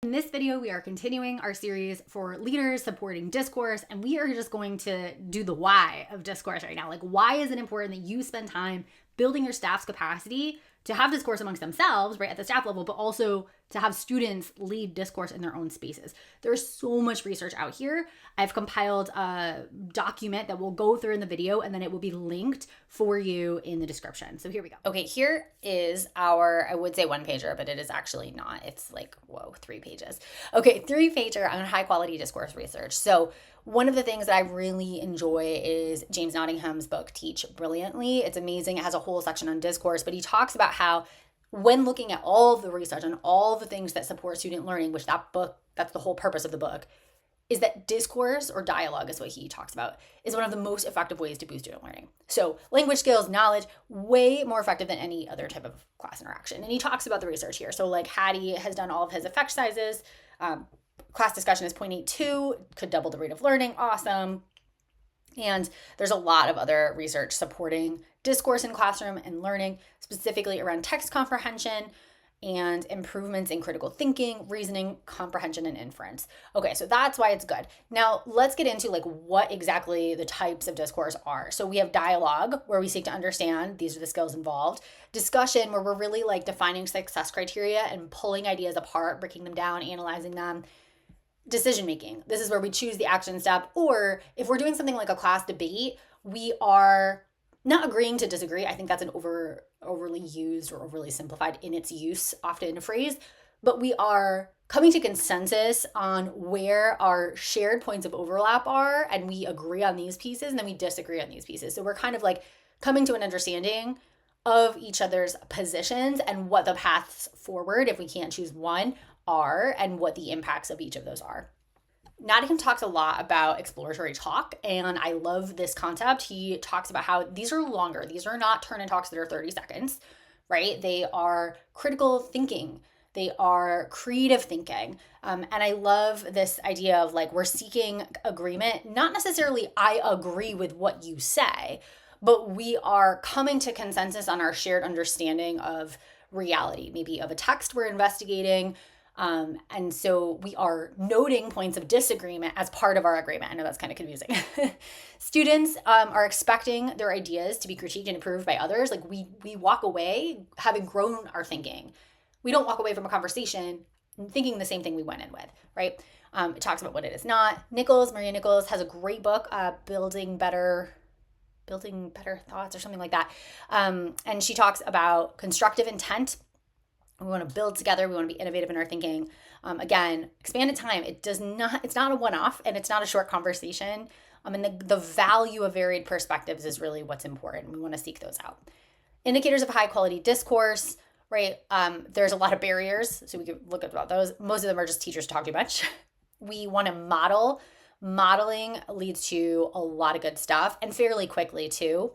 In this video, we are continuing our series for leaders supporting discourse, and we are just going to do the why of discourse right now. Like, why is it important that you spend time building your staff's capacity to have discourse amongst themselves, right, at the staff level, but also to have students lead discourse in their own spaces? There's so much research out here. I've compiled a document that we'll go through in the video, and then it will be linked for you in the description. So here we go. Okay, here is our, I would say one pager, but it is actually not. It's like, whoa, 3 pages. Okay, 3 pager on high quality discourse research. So one of the things that I really enjoy is James Nottingham's book, Teach Brilliantly. It's amazing. It has a whole section on discourse, but he talks about how when looking at all of the research and all the things that support student learning, which that's the whole purpose of the book, is that discourse or dialogue is what he talks about, is one of the most effective ways to boost student learning. So language skills, knowledge, way more effective than any other type of class interaction. And he talks about the research here. So like Hattie has done all of his effect sizes. Class discussion is 0.82, could double the rate of learning. Awesome. And there's a lot of other research supporting discourse in classroom and learning, specifically around text comprehension and improvements in critical thinking, reasoning, comprehension, and inference. Okay, so that's why it's good. Now let's get into like what exactly the types of discourse are. So we have dialogue, where we seek to understand, these are the skills involved. Discussion, where we're really like defining success criteria and pulling ideas apart, breaking them down, analyzing them. Decision making, this is where we choose the action step, or if we're doing something like a class debate, we are not agreeing to disagree. I think that's an overly used or overly simplified in its use, often a phrase, but we are coming to consensus on where our shared points of overlap are, and we agree on these pieces, and then we disagree on these pieces. So we're kind of like coming to an understanding of each other's positions and what the paths forward, if we can't choose one, are, and what the impacts of each of those are. Nottingham talks a lot about exploratory talk, and I love this concept. He talks about how these are longer. These are not turn-in talks that are 30 seconds, right? They are critical thinking. They are creative thinking. And I love this idea of like, we're seeking agreement, not necessarily I agree with what you say, but we are coming to consensus on our shared understanding of reality, maybe of a text we're investigating. And so we are noting points of disagreement as part of our agreement. I know that's kind of confusing. Students are expecting their ideas to be critiqued and approved by others. Like we walk away having grown our thinking. We don't walk away from a conversation thinking the same thing we went in with, right? It talks about what it is not. Maria Nichols has a great book, Building Better Thoughts or something like that. And she talks about constructive intent. We want to build together. We want to be innovative in our thinking. Again, expanded time. It's not a one-off, and it's not a short conversation. And the value of varied perspectives is really what's important. We want to seek those out. Indicators of high quality discourse, right? There's a lot of barriers, so we could look about those. Most of them are just teachers talk too much. We want to model. Modeling leads to a lot of good stuff, and fairly quickly too.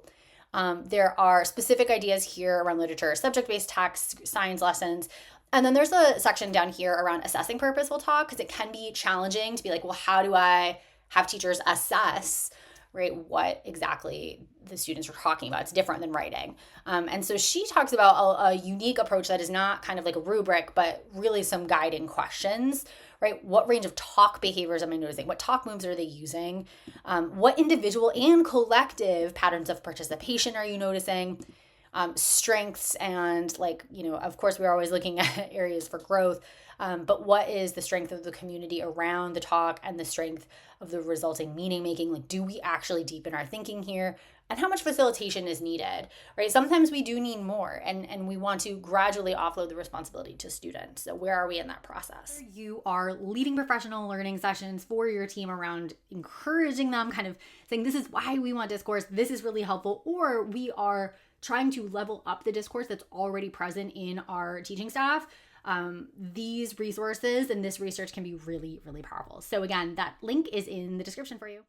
There are specific ideas here around literature, subject-based text, science lessons. And then there's a section down here around assessing purposeful talk, because it can be challenging to be like, well, how do I have teachers assess, right, what exactly the students are talking about? It's different than writing. And so she talks about a unique approach that is not kind of like a rubric, but really some guiding questions, right? What range of talk behaviors am I noticing? What talk moves are they using? What individual and collective patterns of participation are you noticing? Strengths and of course, we're always looking at areas for growth, but what is the strength of the community around the talk and the strength of the resulting meaning making? Like, do we actually deepen our thinking here? And how much facilitation is needed, right? Sometimes we do need more, and we want to gradually offload the responsibility to students. So where are we in that process? You are leading professional learning sessions for your team around encouraging them, kind of saying, this is why we want discourse, this is really helpful, or we are trying to level up the discourse that's already present in our teaching staff. These resources and this research can be really, really powerful. So again, that link is in the description for you.